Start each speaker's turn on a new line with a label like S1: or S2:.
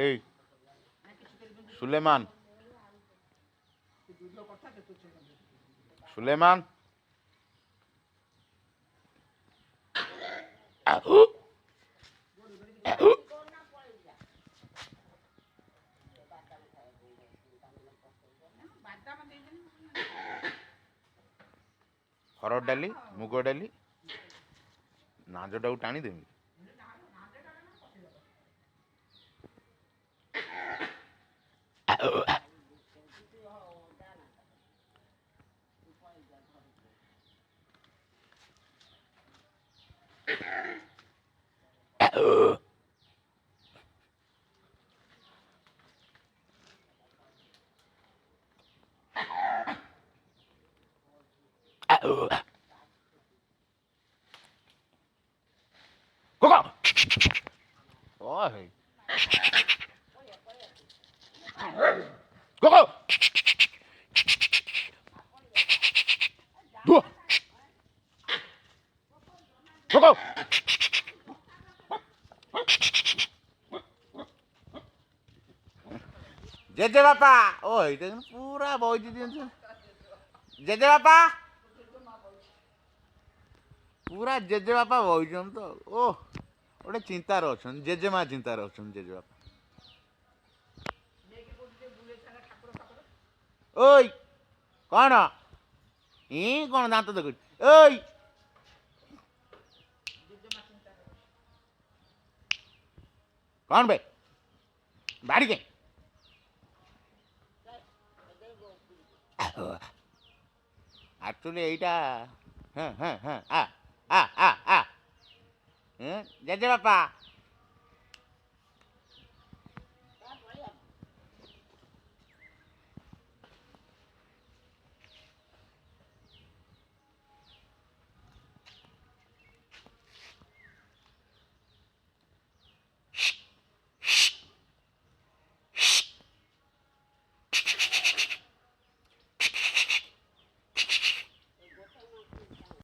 S1: এই সুলেমান সুলেমান ହରଡ଼ ଡାଲି ମୁଗ ଡାଲି ନାଜଟାକୁ ଟାଣିଦେମି। Ôi. Go. Go. Go. ଜେଜେ ବାପା ଓ ଏଇଟା ପୁରା ବଇଛି ଦିଅନ୍ତୁ ଜେଜେ ବାପା ପୁରା ଜେଜେ ବାପା ବଇଛନ୍ତି ତ ଓ ଗୋଟେ ଚିନ୍ତାରେ ଅଛନ୍ତି ଜେଜେମା ଚିନ୍ତାରେ ଅଛନ୍ତି ଜେଜେ ବାପା। ଓଇ କଣ କଣ ଦାନ୍ତ ଦେଖୁଛି ଓଇ କଣ ବେ ବାଡ଼ିକେ ଆକ୍ଚୁଆଲି ଏଇଟା ହଁ ହଁ ହଁ ଜେଜେ ବାପା